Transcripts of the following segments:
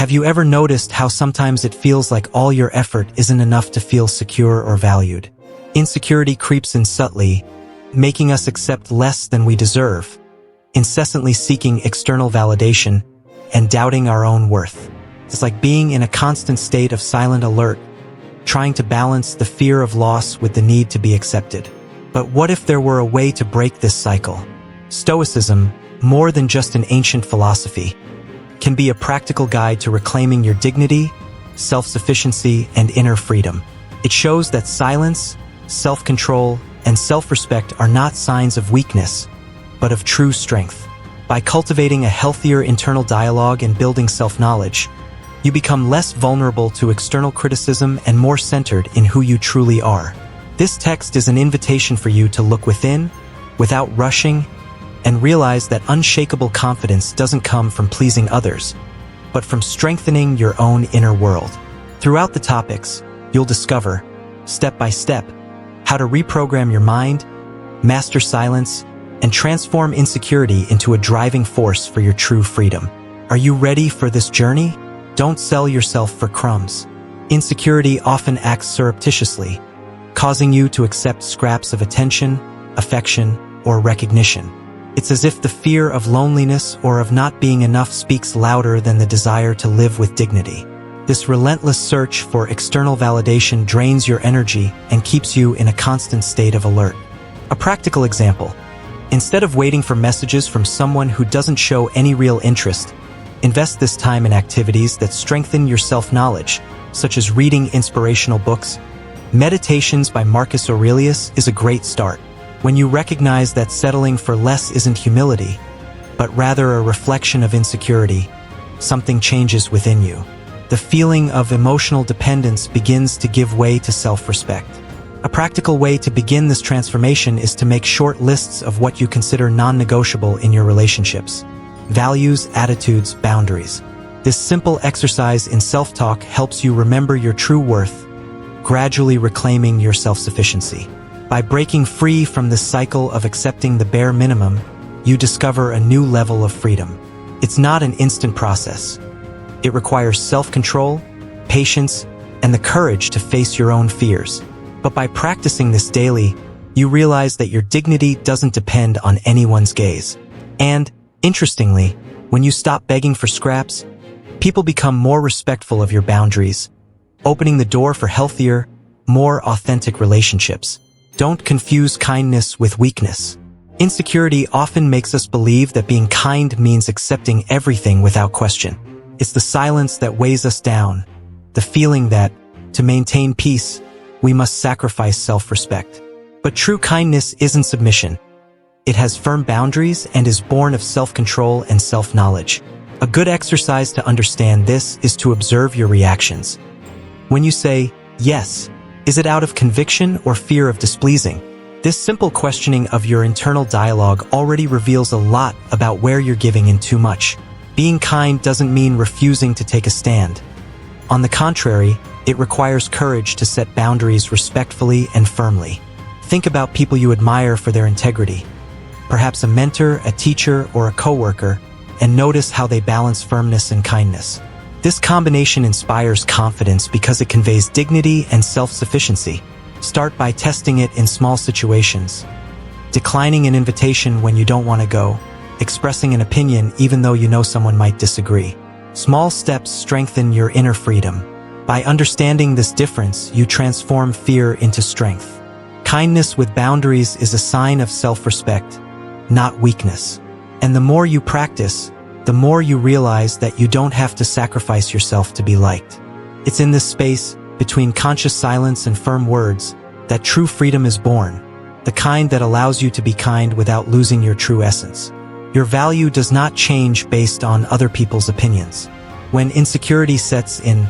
Have you ever noticed how sometimes it feels like all your effort isn't enough to feel secure or valued? Insecurity creeps in subtly, making us accept less than we deserve, incessantly seeking external validation and doubting our own worth. It's like being in a constant state of silent alert, trying to balance the fear of loss with the need to be accepted. But what if there were a way to break this cycle? Stoicism, more than just an ancient philosophy, can be a practical guide to reclaiming your dignity, self-sufficiency, and inner freedom. It shows that silence, self-control, and self-respect are not signs of weakness, but of true strength. By cultivating a healthier internal dialogue and building self-knowledge, you become less vulnerable to external criticism and more centered in who you truly are. This text is an invitation for you to look within, without rushing, and realize that unshakable confidence doesn't come from pleasing others, but from strengthening your own inner world. Throughout the topics, you'll discover, step by step, how to reprogram your mind, master silence, and transform insecurity into a driving force for your true freedom. Are you ready for this journey? Don't sell yourself for crumbs. Insecurity often acts surreptitiously, causing you to accept scraps of attention, affection, or recognition. It's as if the fear of loneliness or of not being enough speaks louder than the desire to live with dignity. This relentless search for external validation drains your energy and keeps you in a constant state of alert. A practical example: instead of waiting for messages from someone who doesn't show any real interest, invest this time in activities that strengthen your self-knowledge, such as reading inspirational books. Meditations by Marcus Aurelius is a great start. When you recognize that settling for less isn't humility, but rather a reflection of insecurity, something changes within you. The feeling of emotional dependence begins to give way to self-respect. A practical way to begin this transformation is to make short lists of what you consider non-negotiable in your relationships. Values, attitudes, boundaries. This simple exercise in self-talk helps you remember your true worth, gradually reclaiming your self-sufficiency. By breaking free from this cycle of accepting the bare minimum, you discover a new level of freedom. It's not an instant process. It requires self-control, patience, and the courage to face your own fears. But by practicing this daily, you realize that your dignity doesn't depend on anyone's gaze. And, interestingly, when you stop begging for scraps, people become more respectful of your boundaries, opening the door for healthier, more authentic relationships. Don't confuse kindness with weakness. Insecurity often makes us believe that being kind means accepting everything without question. It's the silence that weighs us down, the feeling that, to maintain peace, we must sacrifice self-respect. But true kindness isn't submission. It has firm boundaries and is born of self-control and self-knowledge. A good exercise to understand this is to observe your reactions. When you say, yes, is it out of conviction or fear of displeasing? This simple questioning of your internal dialogue already reveals a lot about where you're giving in too much. Being kind doesn't mean refusing to take a stand. On the contrary, it requires courage to set boundaries respectfully and firmly. Think about people you admire for their integrity, perhaps a mentor, a teacher, or a coworker, and notice how they balance firmness and kindness. This combination inspires confidence because it conveys dignity and self-sufficiency. Start by testing it in small situations. Declining an invitation when you don't want to go. Expressing an opinion even though you know someone might disagree. Small steps strengthen your inner freedom. By understanding this difference, you transform fear into strength. Kindness with boundaries is a sign of self-respect, not weakness. And the more you practice, the more you realize that you don't have to sacrifice yourself to be liked. It's in this space, between conscious silence and firm words, that true freedom is born, the kind that allows you to be kind without losing your true essence. Your value does not change based on other people's opinions. When insecurity sets in,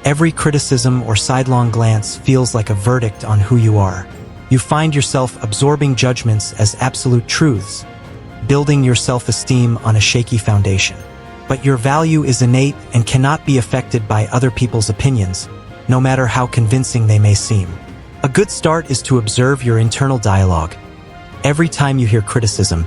every criticism or sidelong glance feels like a verdict on who you are. You find yourself absorbing judgments as absolute truths, building your self-esteem on a shaky foundation. But your value is innate and cannot be affected by other people's opinions, no matter how convincing they may seem. A good start is to observe your internal dialogue. Every time you hear criticism,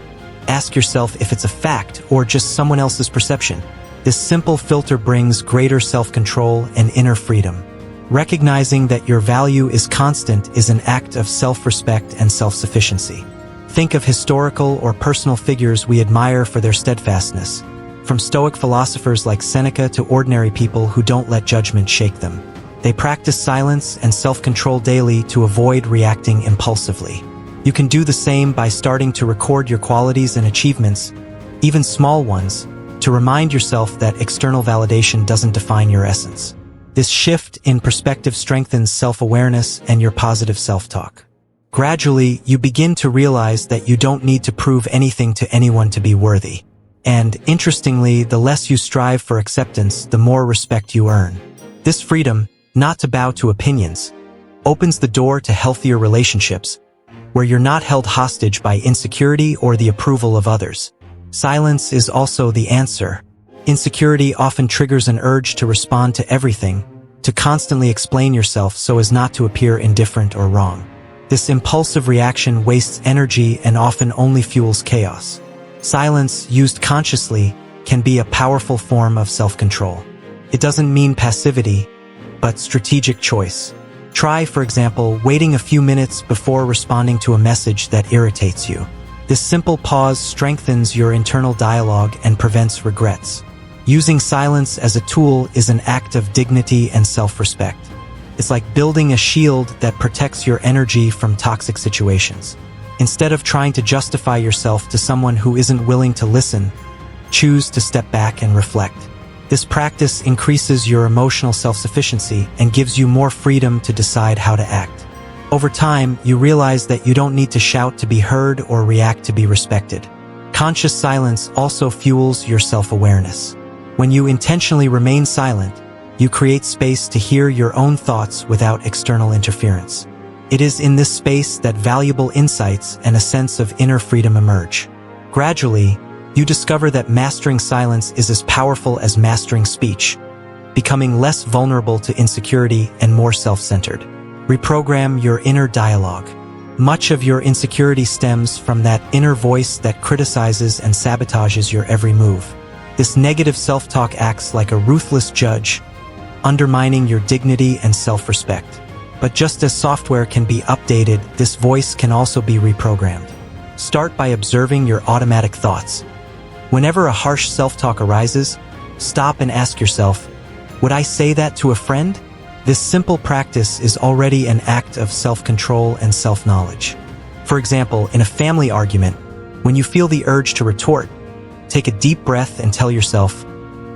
ask yourself if it's a fact or just someone else's perception. This simple filter brings greater self-control and inner freedom. Recognizing that your value is constant is an act of self-respect and self-sufficiency. Think of historical or personal figures we admire for their steadfastness, from Stoic philosophers like Seneca to ordinary people who don't let judgment shake them. They practice silence and self-control daily to avoid reacting impulsively. You can do the same by starting to record your qualities and achievements, even small ones, to remind yourself that external validation doesn't define your essence. This shift in perspective strengthens self-awareness and your positive self-talk. Gradually, you begin to realize that you don't need to prove anything to anyone to be worthy. And, interestingly, the less you strive for acceptance, the more respect you earn. This freedom, not to bow to opinions, opens the door to healthier relationships, where you're not held hostage by insecurity or the approval of others. Silence is also the answer. Insecurity often triggers an urge to respond to everything, to constantly explain yourself so as not to appear indifferent or wrong. This impulsive reaction wastes energy and often only fuels chaos. Silence, used consciously, can be a powerful form of self-control. It doesn't mean passivity, but strategic choice. Try, for example, waiting a few minutes before responding to a message that irritates you. This simple pause strengthens your internal dialogue and prevents regrets. Using silence as a tool is an act of dignity and self-respect. It's like building a shield that protects your energy from toxic situations. Instead of trying to justify yourself to someone who isn't willing to listen, choose to step back and reflect. This practice increases your emotional self-sufficiency and gives you more freedom to decide how to act. Over time, you realize that you don't need to shout to be heard or react to be respected. Conscious silence also fuels your self-awareness. When you intentionally remain silent, you create space to hear your own thoughts without external interference. It is in this space that valuable insights and a sense of inner freedom emerge. Gradually, you discover that mastering silence is as powerful as mastering speech, becoming less vulnerable to insecurity and more self-centered. Reprogram your inner dialogue. Much of your insecurity stems from that inner voice that criticizes and sabotages your every move. This negative self-talk acts like a ruthless judge, undermining your dignity and self-respect. But just as software can be updated, this voice can also be reprogrammed. Start by observing your automatic thoughts. Whenever a harsh self-talk arises, stop and ask yourself, would I say that to a friend? This simple practice is already an act of self-control and self-knowledge. For example, in a family argument, when you feel the urge to retort, take a deep breath and tell yourself,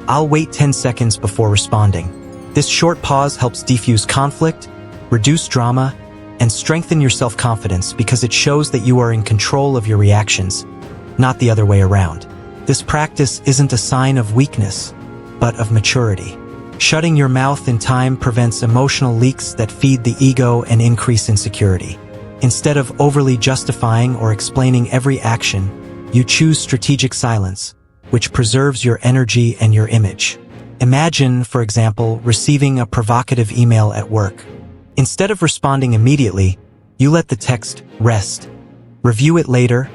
I'll wait 10 seconds before responding. This short pause helps defuse conflict, reduce drama, and strengthen your self-confidence because it shows that you are in control of your reactions, not the other way around. This practice isn't a sign of weakness, but of maturity. Shutting your mouth in time prevents emotional leaks that feed the ego and increase insecurity. Instead of overly justifying or explaining every action, you choose strategic silence, which preserves your energy and your image. Imagine, for example, receiving a provocative email at work. Instead of responding immediately, you let the text rest, review it later,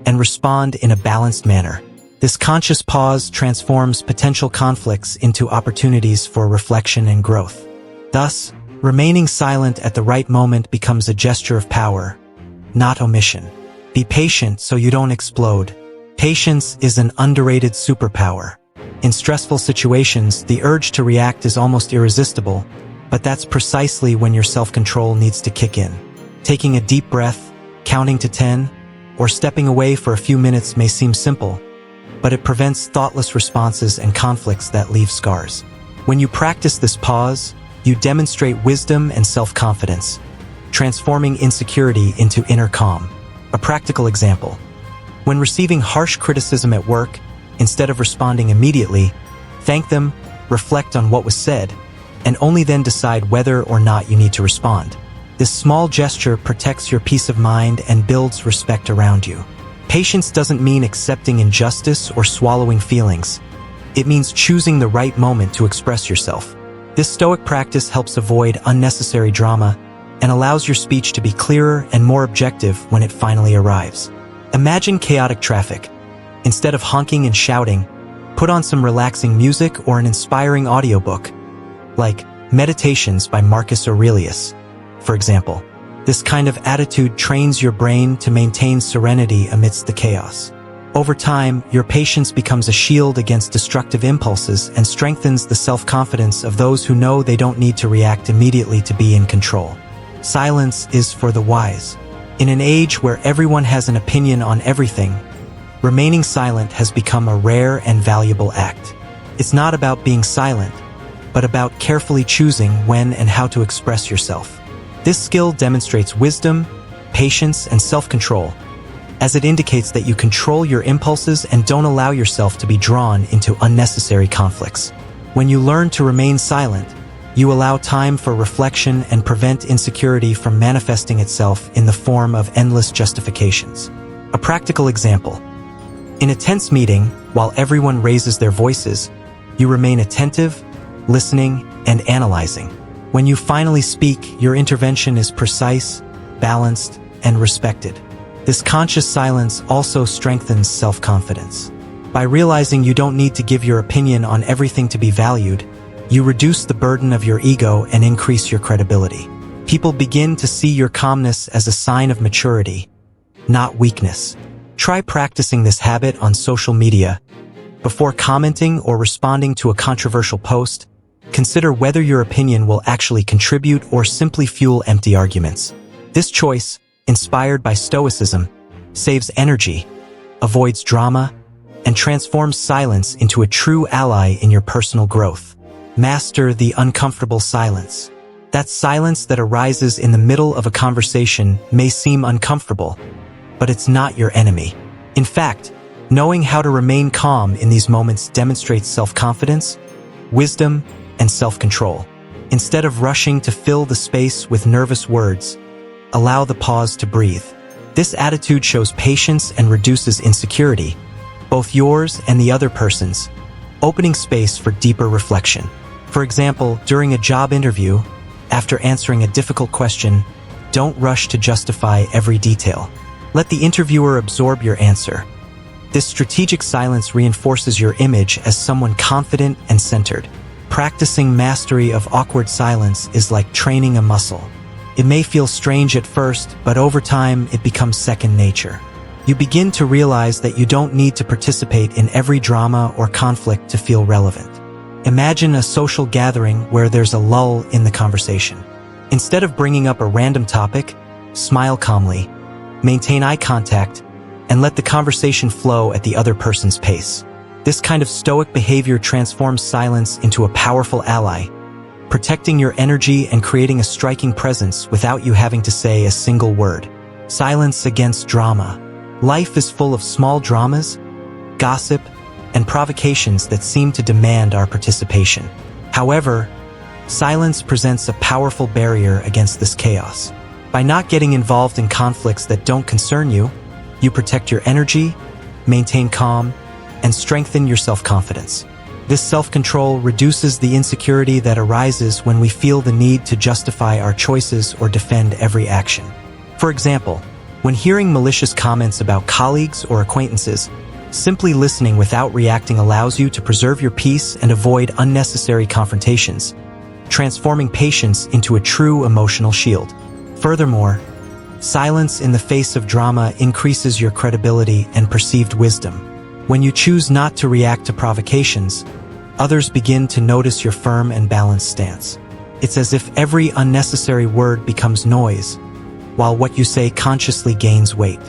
and respond in a balanced manner. This conscious pause transforms potential conflicts into opportunities for reflection and growth. Thus, remaining silent at the right moment becomes a gesture of power, not omission. Be patient so you don't explode. Patience is an underrated superpower. In stressful situations, the urge to react is almost irresistible, but that's precisely when your self-control needs to kick in. Taking a deep breath, counting to 10, or stepping away for a few minutes may seem simple, but it prevents thoughtless responses and conflicts that leave scars. When you practice this pause, you demonstrate wisdom and self-confidence, transforming insecurity into inner calm. A practical example. When receiving harsh criticism at work, instead of responding immediately, thank them, reflect on what was said, and only then decide whether or not you need to respond. This small gesture protects your peace of mind and builds respect around you. Patience doesn't mean accepting injustice or swallowing feelings. It means choosing the right moment to express yourself. This Stoic practice helps avoid unnecessary drama and allows your speech to be clearer and more objective when it finally arrives. Imagine chaotic traffic. Instead of honking and shouting, Put on some relaxing music or an inspiring audiobook, like Meditations by Marcus Aurelius, for example. This kind of attitude trains your brain to maintain serenity amidst the chaos. Over time, your patience becomes a shield against destructive impulses and strengthens the self-confidence of those who know they don't need to react immediately to be in control. Silence is for the wise. In an age where everyone has an opinion on everything, remaining silent has become a rare and valuable act. It's not about being silent, but about carefully choosing when and how to express yourself. This skill demonstrates wisdom, patience, and self-control, as it indicates that you control your impulses and don't allow yourself to be drawn into unnecessary conflicts. When you learn to remain silent, you allow time for reflection and prevent insecurity from manifesting itself in the form of endless justifications. A practical example. In a tense meeting, while everyone raises their voices, you remain attentive, listening, and analyzing. When you finally speak, your intervention is precise, balanced, and respected. This conscious silence also strengthens self-confidence. By realizing you don't need to give your opinion on everything to be valued, you reduce the burden of your ego and increase your credibility. People begin to see your calmness as a sign of maturity, not weakness. Try practicing this habit on social media. Before commenting or responding to a controversial post, consider whether your opinion will actually contribute or simply fuel empty arguments. This choice, inspired by Stoicism, saves energy, avoids drama, and transforms silence into a true ally in your personal growth. Master the uncomfortable silence. That silence that arises in the middle of a conversation may seem uncomfortable, but it's not your enemy. In fact, knowing how to remain calm in these moments demonstrates self-confidence, wisdom, and self-control. Instead of rushing to fill the space with nervous words, allow the pause to breathe. This attitude shows patience and reduces insecurity, both yours and the other person's, opening space for deeper reflection. For example, during a job interview, after answering a difficult question, don't rush to justify every detail. Let the interviewer absorb your answer. This strategic silence reinforces your image as someone confident and centered. Practicing mastery of awkward silence is like training a muscle. It may feel strange at first, but over time it becomes second nature. You begin to realize that you don't need to participate in every drama or conflict to feel relevant. Imagine a social gathering where there's a lull in the conversation. Instead of bringing up a random topic, smile calmly, maintain eye contact, and let the conversation flow at the other person's pace. This kind of stoic behavior transforms silence into a powerful ally, protecting your energy and creating a striking presence without you having to say a single word. Silence against drama. Life is full of small dramas, gossip, and provocations that seem to demand our participation. However, silence presents a powerful barrier against this chaos. By not getting involved in conflicts that don't concern you, you protect your energy, maintain calm, and strengthen your self-confidence. This self-control reduces the insecurity that arises when we feel the need to justify our choices or defend every action. For example, when hearing malicious comments about colleagues or acquaintances, simply listening without reacting allows you to preserve your peace and avoid unnecessary confrontations, transforming patience into a true emotional shield. Furthermore, silence in the face of drama increases your credibility and perceived wisdom. When you choose not to react to provocations, others begin to notice your firm and balanced stance. It's as if every unnecessary word becomes noise, while what you say consciously gains weight.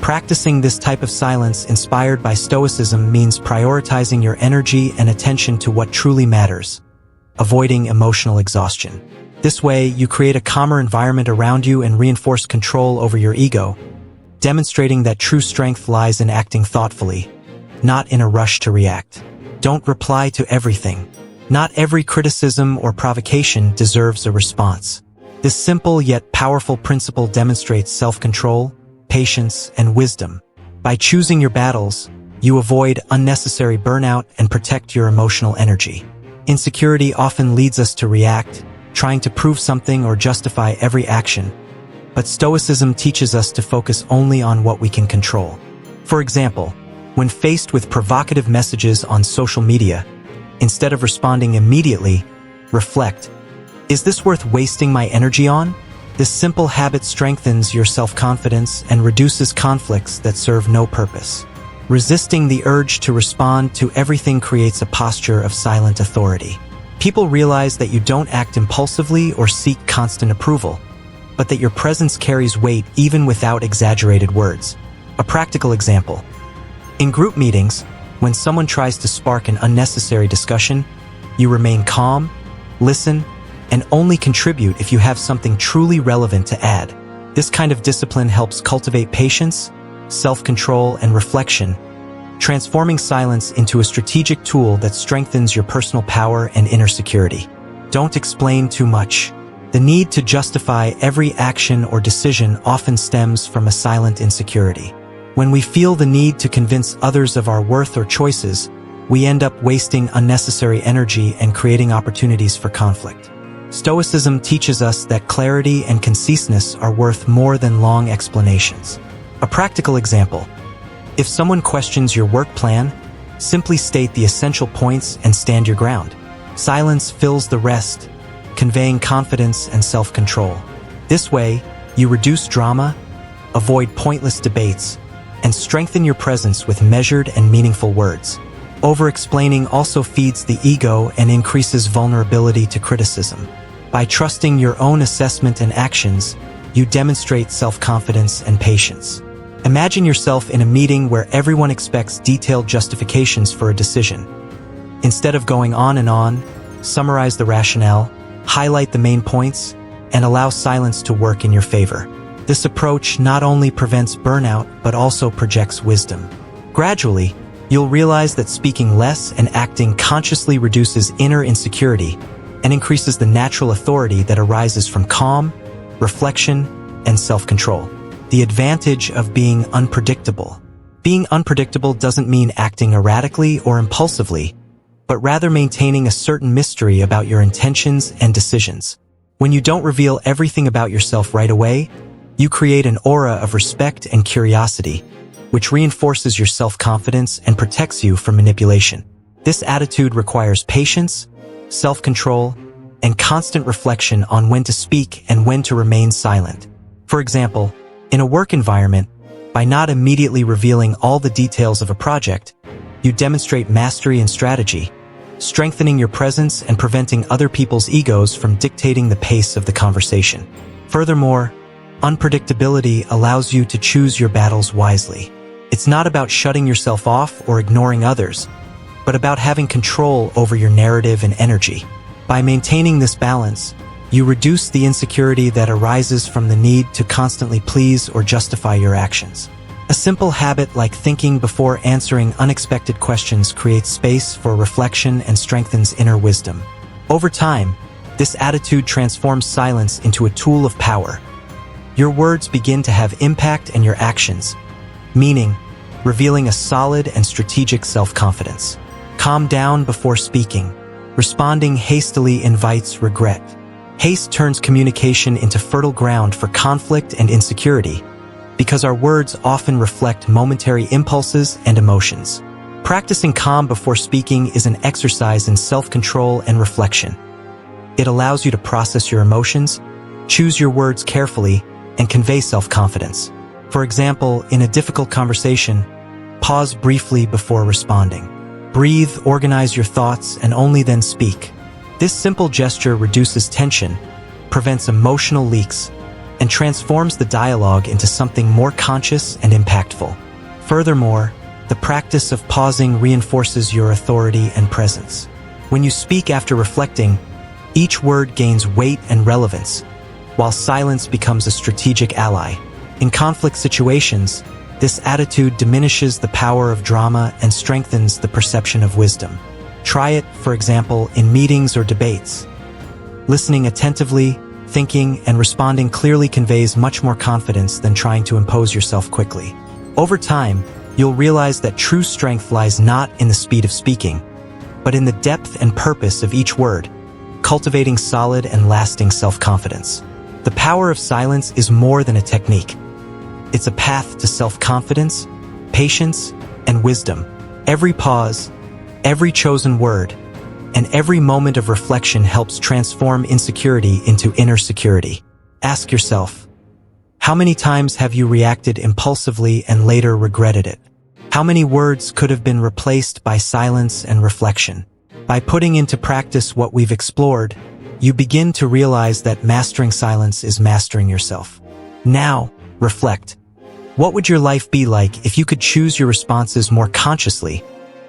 Practicing this type of silence inspired by Stoicism means prioritizing your energy and attention to what truly matters, avoiding emotional exhaustion. This way, you create a calmer environment around you and reinforce control over your ego, demonstrating that true strength lies in acting thoughtfully, not in a rush to react. Don't reply to everything. Not every criticism or provocation deserves a response. This simple yet powerful principle demonstrates self-control, patience, and wisdom. By choosing your battles, you avoid unnecessary burnout and protect your emotional energy. Insecurity often leads us to react, trying to prove something or justify every action. But Stoicism teaches us to focus only on what we can control. For example, When faced with provocative messages on social media, instead of responding immediately, reflect. Is this worth wasting my energy on? This simple habit strengthens your self-confidence and reduces conflicts that serve no purpose. Resisting the urge to respond to everything creates a posture of silent authority. People realize that you don't act impulsively or seek constant approval, but that your presence carries weight even without exaggerated words. A practical example. In group meetings, when someone tries to spark an unnecessary discussion, you remain calm, listen, and only contribute if you have something truly relevant to add. This kind of discipline helps cultivate patience, self-control, and reflection, transforming silence into a strategic tool that strengthens your personal power and inner security. Don't explain too much. The need to justify every action or decision often stems from a silent insecurity. When we feel the need to convince others of our worth or choices, we end up wasting unnecessary energy and creating opportunities for conflict. Stoicism teaches us that clarity and conciseness are worth more than long explanations. A practical example. If someone questions your work plan, simply state the essential points and stand your ground. Silence fills the rest, conveying confidence and self-control. This way, you reduce drama, avoid pointless debates, and strengthen your presence with measured and meaningful words. Over-explaining also feeds the ego and increases vulnerability to criticism. By trusting your own assessment and actions, you demonstrate self-confidence and patience. Imagine yourself in a meeting where everyone expects detailed justifications for a decision. Instead of going on and on, summarize the rationale, highlight the main points, and allow silence to work in your favor. This approach not only prevents burnout, but also projects wisdom. Gradually, you'll realize that speaking less and acting consciously reduces inner insecurity and increases the natural authority that arises from calm, reflection, and self-control. The advantage of being unpredictable. Being unpredictable doesn't mean acting erratically or impulsively, but rather maintaining a certain mystery about your intentions and decisions. When you don't reveal everything about yourself right away, you create an aura of respect and curiosity, which reinforces your self-confidence and protects you from manipulation. This attitude requires patience, self-control, and constant reflection on when to speak and when to remain silent. For example, in a work environment, by not immediately revealing all the details of a project, you demonstrate mastery and strategy, strengthening your presence and preventing other people's egos from dictating the pace of the conversation. Furthermore, unpredictability allows you to choose your battles wisely. It's not about shutting yourself off or ignoring others, but about having control over your narrative and energy. By maintaining this balance, you reduce the insecurity that arises from the need to constantly please or justify your actions. A simple habit like thinking before answering unexpected questions creates space for reflection and strengthens inner wisdom. Over time, this attitude transforms silence into a tool of power. Your words begin to have impact and your actions, meaning, revealing a solid and strategic self-confidence. Calm down before speaking. Responding hastily invites regret. Haste turns communication into fertile ground for conflict and insecurity, because our words often reflect momentary impulses and emotions. Practicing calm before speaking is an exercise in self-control and reflection. It allows you to process your emotions, choose your words carefully, and convey self-confidence. For example, in a difficult conversation, pause briefly before responding. Breathe, organize your thoughts, and only then speak. This simple gesture reduces tension, prevents emotional leaks, and transforms the dialogue into something more conscious and impactful. Furthermore, the practice of pausing reinforces your authority and presence. When you speak after reflecting, each word gains weight and relevance, while silence becomes a strategic ally. In conflict situations, this attitude diminishes the power of drama and strengthens the perception of wisdom. Try it, for example, in meetings or debates. Listening attentively, thinking, and responding clearly conveys much more confidence than trying to impose yourself quickly. Over time, you'll realize that true strength lies not in the speed of speaking, but in the depth and purpose of each word, cultivating solid and lasting self-confidence. The power of silence is more than a technique. It's a path to self-confidence, patience, and wisdom. Every pause, every chosen word, and every moment of reflection helps transform insecurity into inner security. Ask yourself, how many times have you reacted impulsively and later regretted it? How many words could have been replaced by silence and reflection? By putting into practice what we've explored, you begin to realize that mastering silence is mastering yourself. Now, reflect. What would your life be like if you could choose your responses more consciously,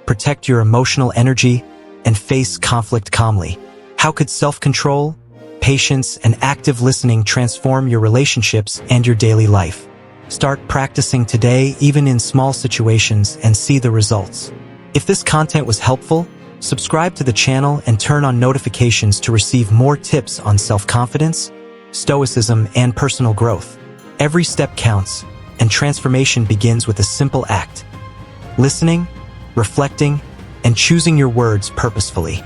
protect your emotional energy, and face conflict calmly? How could self-control, patience, and active listening transform your relationships and your daily life? Start practicing today, even in small situations, and see the results. If this content was helpful, subscribe to the channel and turn on notifications to receive more tips on self-confidence, stoicism, and personal growth. Every step counts, and transformation begins with a simple act: listening, reflecting, and choosing your words purposefully.